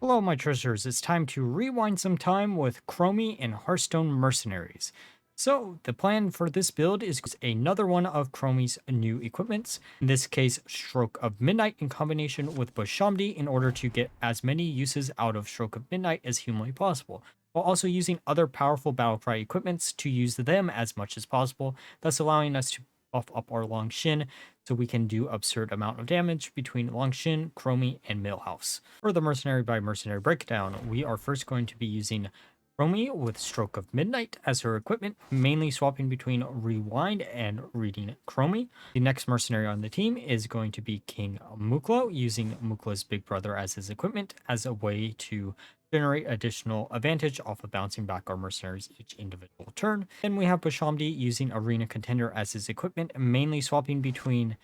Hello, my treasures. It's time to rewind some time with Chromie and Hearthstone Mercenaries. So, the plan for this build is another one of Chromie's new equipments. In this case, Stroke of Midnight in combination with Bwomsamdi in order to get as many uses out of Stroke of Midnight as humanly possible, while also using other powerful battlecry equipments to use them as much as possible, thus allowing us to buff up our Long Shin so we can do absurd amount of damage between Long Shin, Chromie, and Millhouse. For the Mercenary by Mercenary Breakdown, we are first going to be using Chromie with Stroke of Midnight as her equipment, mainly swapping between Rewind and Reading Chromie. The next mercenary on the team is going to be King Mukla, using Mukla's big brother as his equipment as a way to generate additional advantage off of bouncing back our mercenaries each individual turn. Then we have Bwomsamdi using Arena Contender as his equipment, mainly swapping between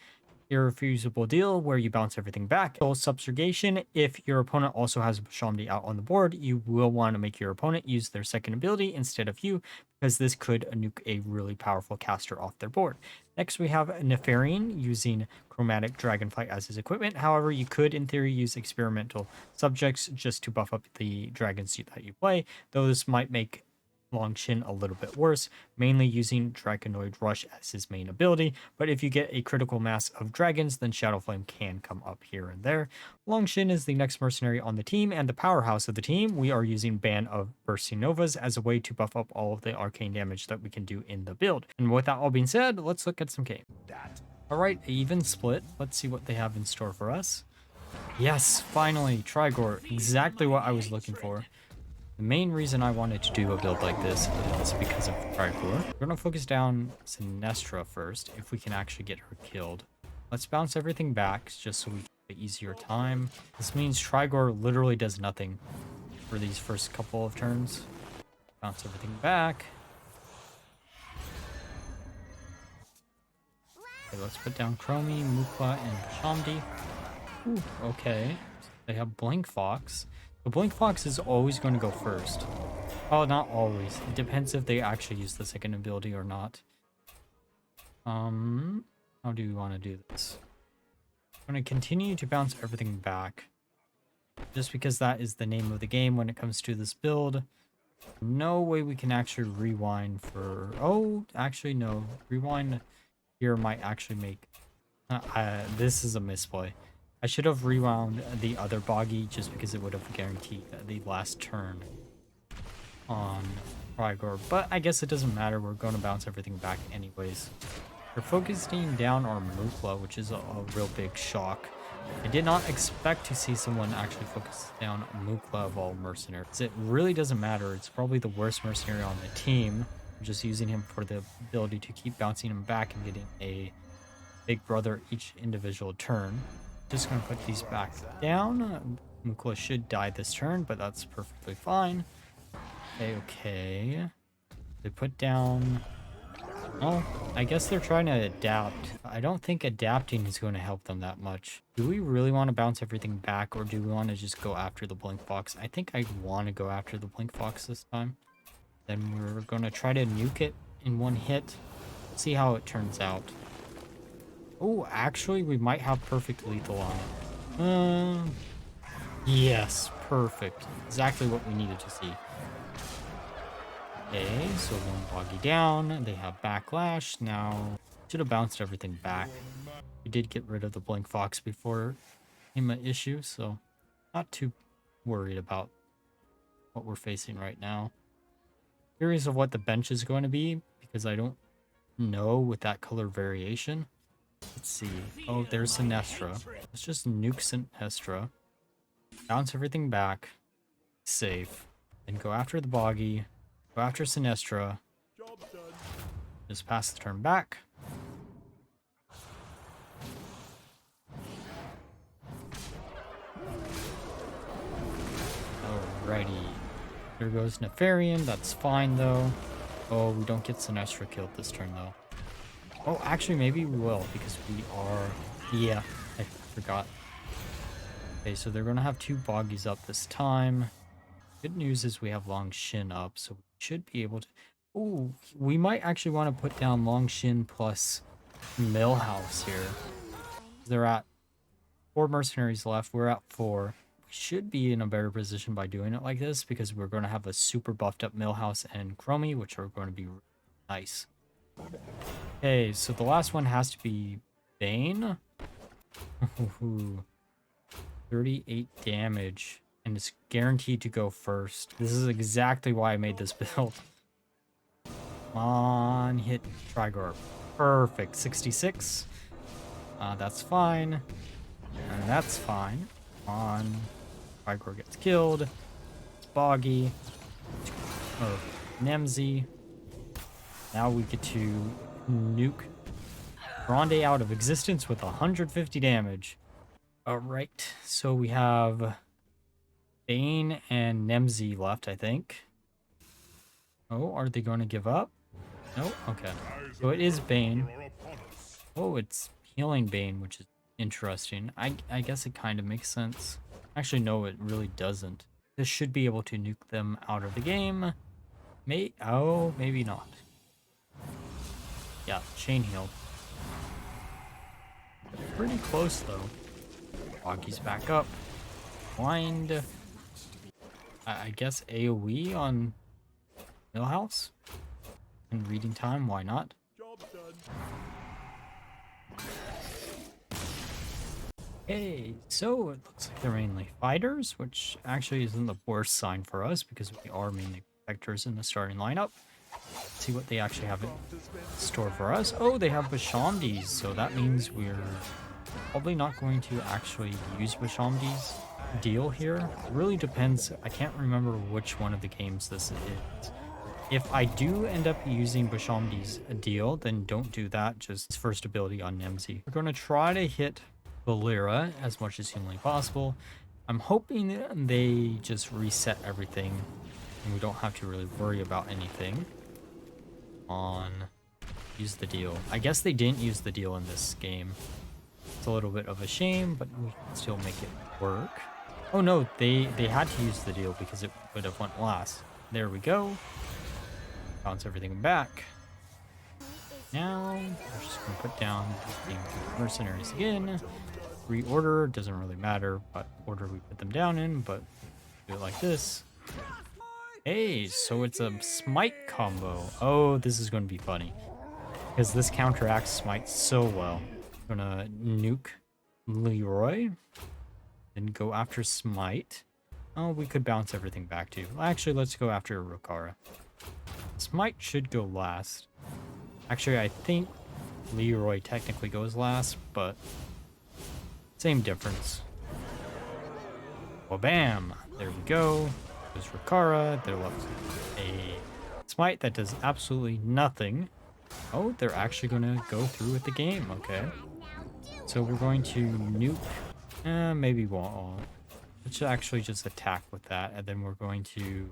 Irrefusable Deal, where you bounce everything back. Soul Subjugation, if your opponent also has Bwomsamdi out on the board, you will want to make your opponent use their second ability instead of you, because this could nuke a really powerful caster off their board. Next, we have Nefarian using Chromatic Dragonflight as his equipment. However, you could, in theory, use Experimental Subjects just to buff up the dragon suit that you play, though this might make Long Shin a little bit worse, mainly using Dragonoid Rush as his main ability, but if you get a critical mass of dragons, then Shadow Flame can come up here and there. Long Shin is the next mercenary on the team, and the powerhouse of the team. We are using Ban of Bursting Novas as a way to buff up all of the arcane damage that we can do in the build. And with that all being said, let's look at some game. Alright, even split. Let's see what they have in store for us. Yes, finally, Trigor, exactly what I was looking for. The main reason I wanted to do a build like this is because of Trigor. We're going to focus down Sinestra first, if we can actually get her killed. Let's bounce everything back, just so we get an easier time. This means Trigor literally does nothing for these first couple of turns. Bounce everything back. Okay, let's put down Chromie, Mukla, and Bwomsamdi. Ooh, okay. They have Blink Fox. The Blink Fox is always going to go first. Oh, not always. It depends if they actually use the second ability or not. How do we want to do this? I'm going to continue to bounce everything back, just because that is the name of the game when it comes to this build. No way we can actually rewind for... Oh, actually, no. Rewind here might actually make... this is a misplay. I should have rewound the other Boggy just because it would have guaranteed the last turn on Trigor. But I guess it doesn't matter. We're going to bounce everything back anyways. We're focusing down our Mukla, which is a real big shock. I did not expect to see someone actually focus down Mukla of all mercenaries. It really doesn't matter. It's probably the worst mercenary on the team. I'm just using him for the ability to keep bouncing him back and getting a big brother each individual turn. Just gonna put these back down. Mukla should die this turn, but that's perfectly fine. Okay. They put down... Oh, I guess they're trying to adapt. I don't think adapting is going to help them that much. Do we really want to bounce everything back, or do we want to just go after the Blink Fox? I think I want to go after the Blink Fox this time. Then we're going to try to nuke it in one hit. See how it turns out. Oh, actually, we might have perfect lethal on it. Yes, perfect. Exactly what we needed to see. Okay, so one Boggy down. They have Backlash. Now, should have bounced everything back. We did get rid of the Blink Fox before him an issue, so not too worried about what we're facing right now. Curious of what the bench is going to be, because I don't know with that color variation. Let's see. Oh, there's Sinestra. Let's just nuke Sinestra. Bounce everything back. Safe. Then go after the Boggy. Go after Sinestra. Just pass the turn back. Alrighty. Here goes Nefarian. That's fine, though. Oh, we don't get Sinestra killed this turn, though. Oh, actually, maybe we will, because we are... Yeah, I forgot. Okay, so they're going to have two Boggies up this time. Good news is we have Long Shin up, so we should be able to... Oh, we might actually want to put down Long Shin plus Millhouse here. They're at 4 mercenaries left. We're at 4. We should be in a better position by doing it like this because we're going to have a super buffed up Millhouse and Chromie, which are going to be nice. Okay, so the last one has to be Bane. 38 damage, and it's guaranteed to go first. This is exactly why I made this build. Come on, hit Trigor. Perfect, 66. That's fine. And that's fine. Come on. Trigor gets killed. It's Boggy. Or Nemzi. Now we get to nuke Tyrande out of existence with 150 damage. Alright, so we have Bane and Nemzi left, I think. Oh, are they going to give up? No? Okay. So it is Bane. Oh, it's healing Bane, which is interesting. I guess it kind of makes sense. Actually, no, it really doesn't. This should be able to nuke them out of the game. Oh, maybe not. Yeah, chain healed. Pretty close, though. Boggy's back up. Blind. I guess AoE on Millhouse? And reading time, why not? Okay, so it looks like they're mainly fighters, which actually isn't the worst sign for us because we are mainly protectors in the starting lineup. Let's see what they actually have in store for us. Oh, they have Bwomsamdis, so that means we're probably not going to actually use Bwomsamdi's deal here. It really depends. I can't remember which one of the games this is. If I do end up using Bwomsamdi's deal, then don't do that. Just first ability on Nemzi. We're going to try to hit Valera as much as humanly possible. I'm hoping they just reset everything and we don't have to really worry about anything. Use the deal. I guess they didn't use the deal in this game. It's a little bit of a shame, but we can still make it work. Oh no, they had to use the deal because it would have went last. There we go. Bounce everything back. Now, we're just going to put down the mercenaries again. Reorder, doesn't really matter what order we put them down in, but do it like this. Hey, so it's a smite combo. Oh, this is going to be funny. Because this counteracts smite so well. I'm gonna nuke Leroy. Then go after smite. Oh, we could bounce everything back too. Actually, let's go after Rokara. Smite should go last. Actually, I think Leroy technically goes last, but same difference. Well, bam! There we go. There's Rokara. They're left a smite that does absolutely nothing. Oh, they're actually going to go through with the game. Okay. So we're going to nuke. Maybe won't. Let's actually just attack with that, and then we're going to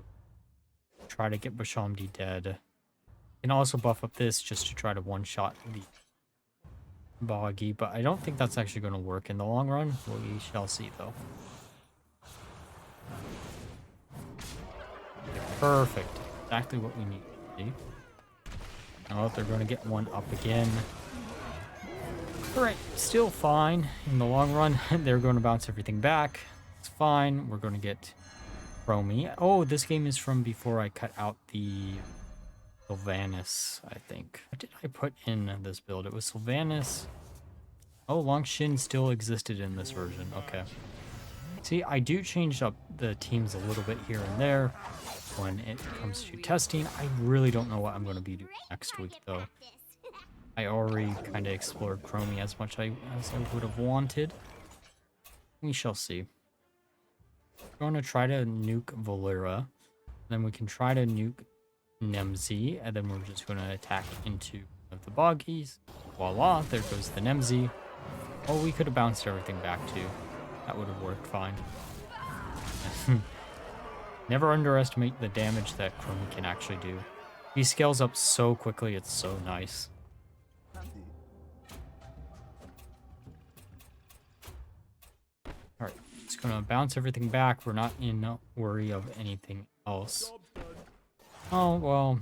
try to get Bwomsamdi dead. And also buff up this just to try to one-shot the Boggy, but I don't think that's actually going to work in the long run. We shall see, though. Perfect. Exactly what we need to see. Oh, they're going to get one up again. Alright, still fine in the long run. They're going to bounce everything back. It's fine. We're going to get Chromie. Oh, this game is from before I cut out the Sylvanas, I think. What did I put in this build? It was Sylvanas. Oh, Longshin still existed in this version. Okay. See, I do change up the teams a little bit here and there when it comes to testing. I really don't know what I'm going to be doing next week, though. I already kind of explored Chromie as much as I would have wanted. We shall see. We're going to try to nuke Valera. Then we can try to nuke Nemzi, and then we're just going to attack into the Boggies. Voila, there goes the Nemzi. Oh, we could have bounced everything back too. That would have worked fine. Never underestimate the damage that Chromie can actually do. He scales up so quickly, it's so nice. Alright, just gonna bounce everything back. We're not in worry of anything else. Oh, well,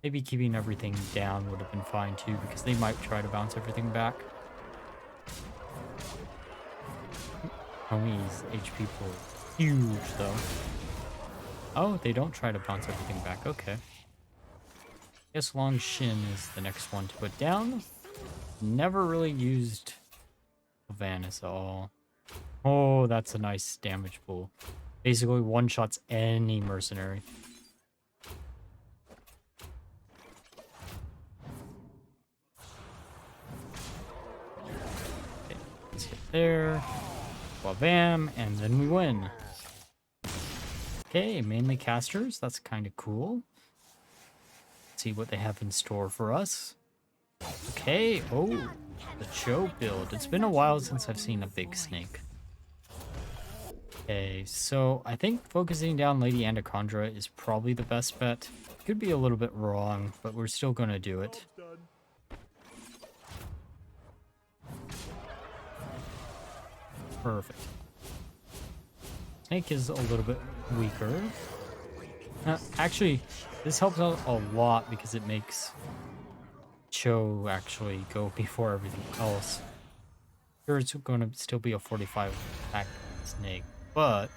maybe keeping everything down would have been fine too, because they might try to bounce everything back. Chromie's HP pool huge, though. Oh, they don't try to bounce everything back. Okay. Guess Long Shin is the next one to put down. Never really used Vanis at all. Oh, that's a nice damage pool. Basically one-shots any mercenary. Okay, let's hit there. Bam, and then we win. Okay, mainly casters. That's kind of cool. Let's see what they have in store for us. Okay, oh, the Cho build. It's been a while since I've seen a big snake. Okay, so I think focusing down Lady Anaconda is probably the best bet. Could be a little bit wrong, but we're still going to do it. Perfect. Snake is a little bit weaker. Actually, this helps out a lot because it makes Cho actually go before everything else. Sure, it's going to still be a 45 attack snake, but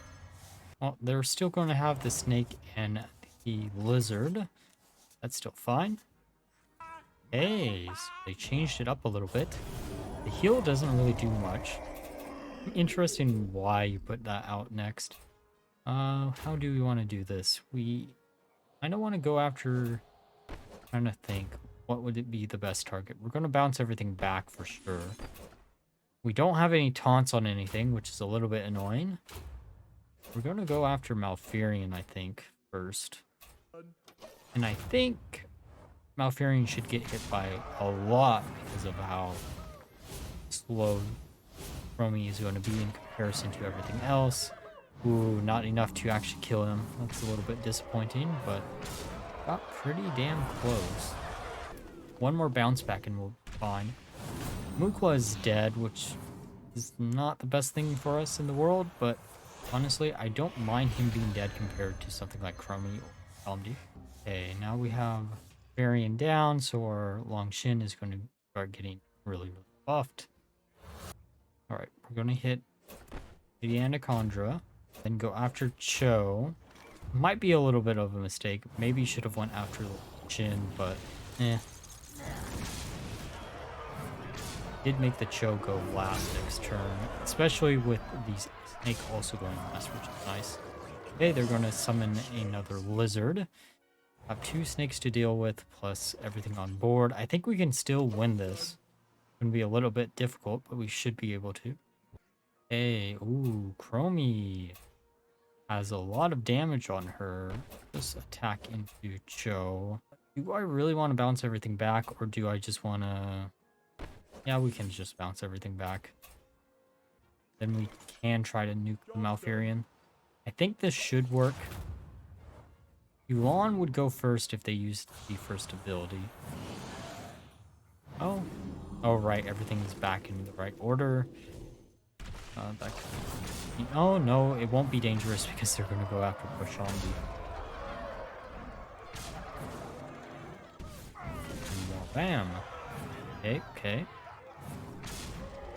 well, they're still going to have the snake and the lizard. That's still fine. Hey, so they changed it up a little bit. The heal doesn't really do much. Interesting why you put that out next. How do we want to do this? I don't want to go after. Trying to think, what would it be the best target? We're going to bounce everything back for sure. We don't have any taunts on anything, which is a little bit annoying. We're going to go after Malfurion, I think, first. And I think Malfurion should get hit by a lot because of how slow Chromie is going to be in comparison to everything else. Ooh, not enough to actually kill him. That's a little bit disappointing, but got pretty damn close. One more bounce back and we'll be fine. Mukla is dead, which is not the best thing for us in the world, but honestly, I don't mind him being dead compared to something like Chromie or Bwomsamdi. Okay, now we have Varian down, so our Long Shin is going to start getting really, really buffed. Alright, we're going to hit the Anaconda, then go after Cho. Might be a little bit of a mistake. Maybe should have went after Shin, but eh. Did make the Cho go last next turn, especially with the snake also going last, which is nice. Okay, they're going to summon another lizard. Have two snakes to deal with, plus everything on board. I think we can still win this. It's going to be a little bit difficult, but we should be able to. Hey, ooh, Chromie has a lot of damage on her. Just attack into Cho. Do I really want to bounce everything back, or do I just want to... Yeah, we can just bounce everything back. Then we can try to nuke the Malfurion. I think this should work. Yuan would go first if they used the first ability. Oh. Oh, right. Everything is back in the right order. Oh, no. It won't be dangerous because they're going to go after Bwomsamdi. Bam. Okay, okay.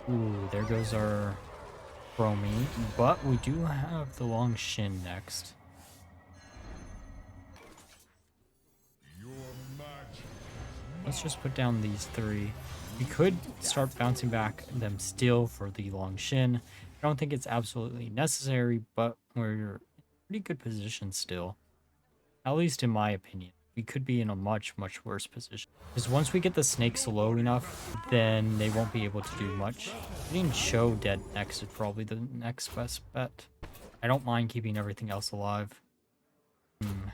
Ooh, there goes our Chromie. But we do have the Long Shin next. Let's just put down these three. We could start bouncing back them still for the Long Shin. I don't think it's absolutely necessary, but we're in a pretty good position still. At least in my opinion. We could be in a much, much worse position. Because once we get the snakes low enough, then they won't be able to do much. Getting Cho dead next is probably the next best bet. I don't mind keeping everything else alive.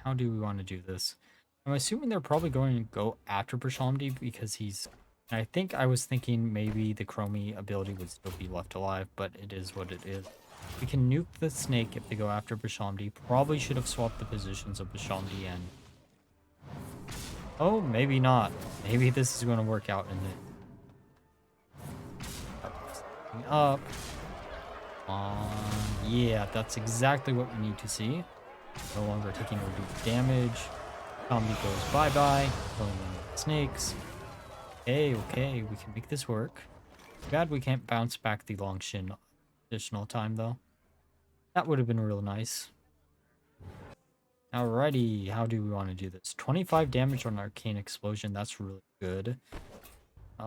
How do we want to do this? I'm assuming they're probably going to go after Bwomsamdi because he's... I think I was thinking maybe the Chromie ability would still be left alive, but it is what it is. We can nuke the snake if they go after Bwomsamdi. Probably should have swapped the positions of Bwomsamdi and... Oh, maybe not. Maybe this is going to work out in it. Up. Yeah, that's exactly what we need to see. No longer taking reduced damage. Zombie goes bye-bye. Killing one of the snakes. Okay, okay, we can make this work. Too bad we can't bounce back the Long Shin additional time, though. That would have been real nice. Alrighty, how do we want to do this? 25 damage on Arcane Explosion, that's really good.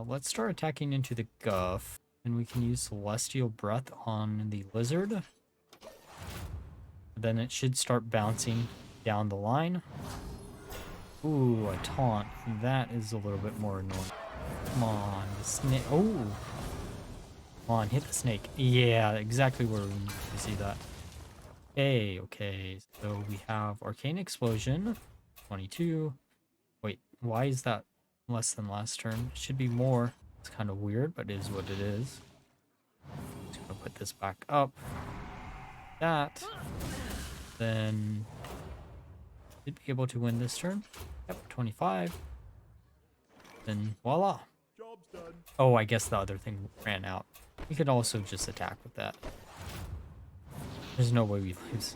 Let's start attacking into the Guff, and we can use Celestial Breath on the Lizard. Then it should start bouncing down the line. Ooh, a taunt. That is a little bit more annoying. Come on, the snake. Oh! Come on, hit the snake. Yeah, exactly where we need to see that. Okay, so we have Arcane Explosion, 22. Wait, why is that less than last turn? It should be more. It's kind of weird, but it is what it is. Just gonna put this back up. That. Then should be able to win this turn. Yep, 25. Then voila. Job's done. Oh, I guess the other thing ran out. We could also just attack with that. There's no way we lose.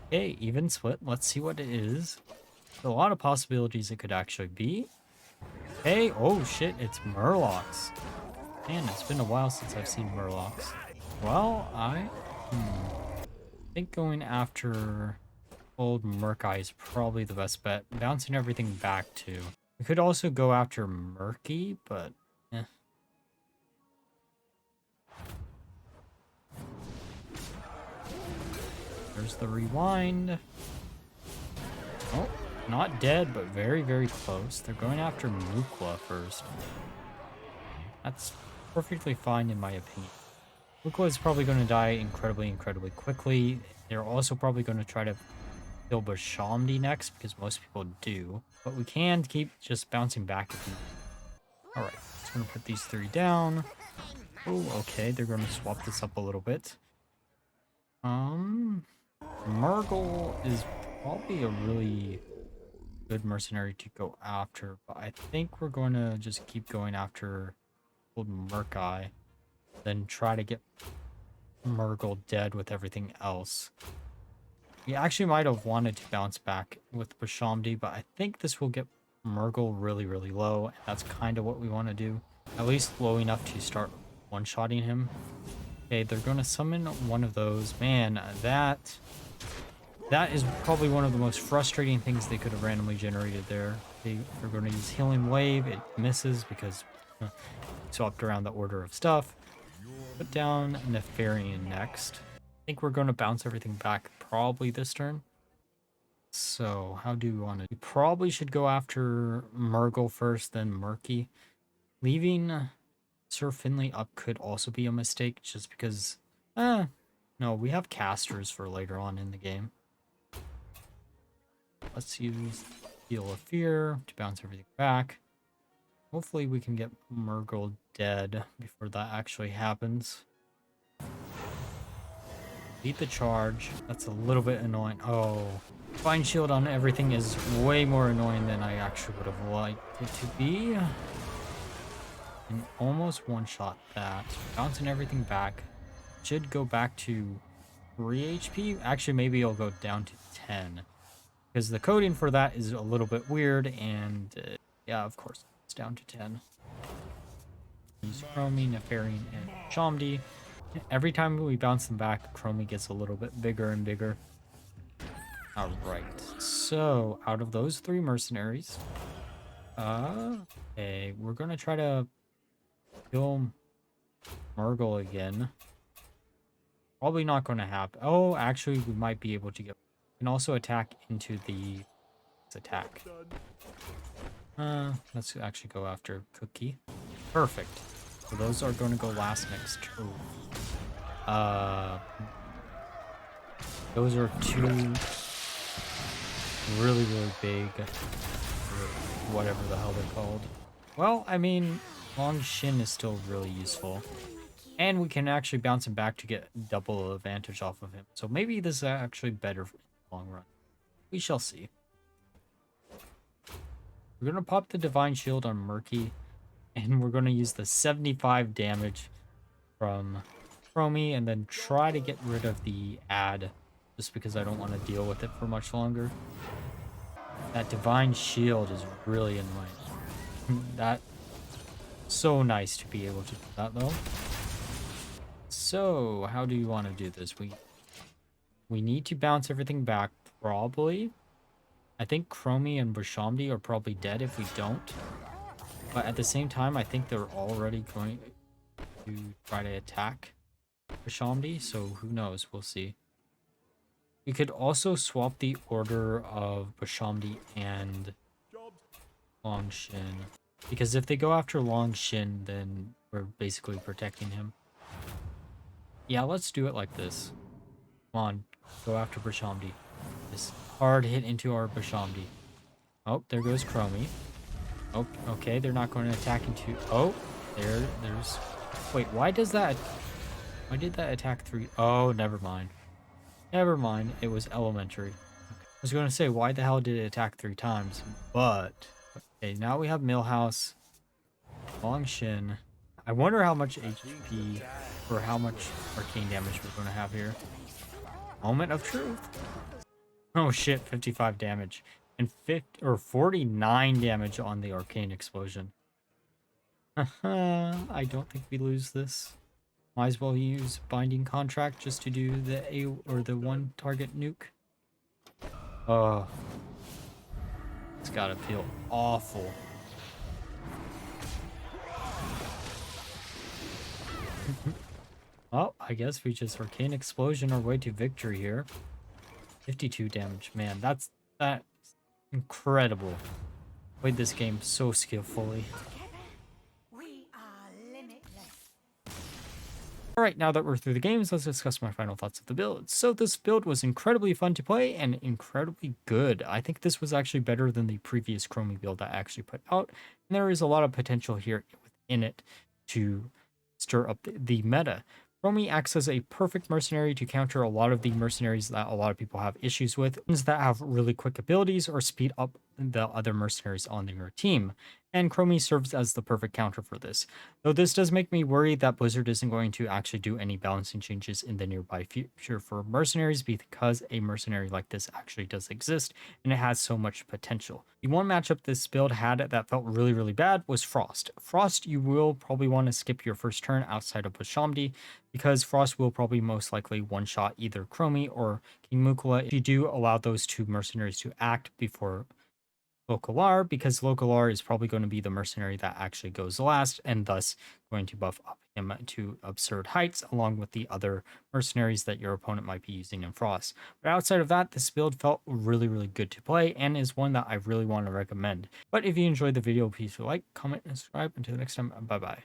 Okay, even split. Let's see what it is. There's a lot of possibilities it could actually be. Hey, oh shit, it's Murlocs. Man, it's been a while since I've seen Murlocs. Well, I think going after old Murk-Eye is probably the best bet. Bouncing everything back too. We could also go after Murky, but there's the rewind. Oh, not dead, but very, very close. They're going after Mukla first. That's perfectly fine in my opinion. Mukla is probably going to die incredibly, incredibly quickly. They're also probably going to try to kill Bwomsamdi next, because most people do. But we can keep just bouncing back if we... Alright, just going to put these three down. Oh, okay, they're going to swap this up a little bit. Murgle is probably a really good mercenary to go after, but I think we're going to just keep going after old Murk-Eye, then try to get Murgle dead with everything else. We actually might have wanted to bounce back with Bwomsamdi, but I think this will get Murgle really, really low, and that's kind of what we want to do. At least low enough to start one-shotting him. Okay, they're going to summon one of those. Man, that is probably one of the most frustrating things they could have randomly generated there. They're going to use Healing Wave. It misses because swapped around the order of stuff. Put down Nefarian next. I think we're going to bounce everything back probably this turn. So how do we want to... We probably should go after Murgle first, then Murky. Leaving Sir Finley up could also be a mistake, just because... no, we have casters for later on in the game. Let's use Heal of Fear to bounce everything back. Hopefully we can get Murgle dead before that actually happens. Beat the charge. That's a little bit annoying. Oh, Divine Shield on everything is way more annoying than I actually would have liked it to be. And almost one-shot that. Bouncing everything back. Should go back to 3 HP. Actually, maybe it'll go down to 10. Because the coding for that is a little bit weird, and yeah, of course, it's down to 10. Use Chromie, Nefarian, and Bwomsamdi. Every time we bounce them back, Chromie gets a little bit bigger and bigger. Alright, so out of those three mercenaries, okay, we're gonna try to kill Murgle again. Probably not gonna happen. Oh, actually, we might be able to get... We can also attack into the... Let's attack. Let's actually go after Cookie. Perfect. So those are going to go last next turn. Those are two really, really big, whatever the hell they're called. Well, I mean, Long Shin is still really useful. And we can actually bounce him back to get double advantage off of him. So maybe this is actually better in the long run. We shall see. We're going to pop the Divine Shield on Murky. And we're going to use the 75 damage from Chromie. And then try to get rid of the ad. Just because I don't want to deal with it for much longer. That Divine Shield is really annoying. So nice to be able to do that though. So how do you want to do this? We need to bounce everything back, probably. I think Chromie and Bwomsamdi are probably dead if we don't. But at the same time, I think they're already going to try to attack Bwomsamdi, so who knows? We'll see. We could also swap the order of Bwomsamdi and Longshin. Because if they go after Longshin, then we're basically protecting him. Yeah, let's do it like this. Come on, go after Bwomsamdi. This hard hit into our Bwomsamdi. Oh, there goes Chromie. Oh, okay, they're not going to attack into... Oh, there's... Wait, why did that attack 3? Oh, never mind. Never mind, it was elementary. Okay. I was going to say, why the hell did it attack 3 times? But... Okay, now we have Millhouse. Longshin. I wonder how much HP or how much arcane damage we're going to have here. Moment of truth. Oh shit, 55 damage. And 49 damage on the arcane explosion. I don't think we lose this. Might as well use binding contract just to do the the one target nuke. Oh, it's gotta feel awful. Well, I guess we just arcane explosion our way to victory here. 52 damage, man. That's incredible. Played this game so skillfully. Alright, now that we're through the games, let's discuss my final thoughts of the build. So this build was incredibly fun to play and incredibly good. I think this was actually better than the previous Chromie build I actually put out. And there is a lot of potential here within it to stir up the meta. Chromie acts as a perfect mercenary to counter a lot of the mercenaries that a lot of people have issues with, ones that have really quick abilities or speed up the other mercenaries on your team. And Chromie serves as the perfect counter for this. Though this does make me worry that Blizzard isn't going to actually do any balancing changes in the nearby future for mercenaries, because a mercenary like this actually does exist and it has so much potential. The one matchup this build had that felt really bad was Frost. Frost, you will probably want to skip your first turn outside of Bwomsamdi, because Frost will probably most likely one-shot either Chromie or King Mukla if you do allow those two mercenaries to act before Localar, because Localar is probably going to be the mercenary that actually goes last, and thus going to buff up him to absurd heights along with the other mercenaries that your opponent might be using in Frost. But outside of that, this build felt really good to play and is one that I really want to recommend. But if you enjoyed the video, please like, comment, and subscribe. Until next time, bye bye.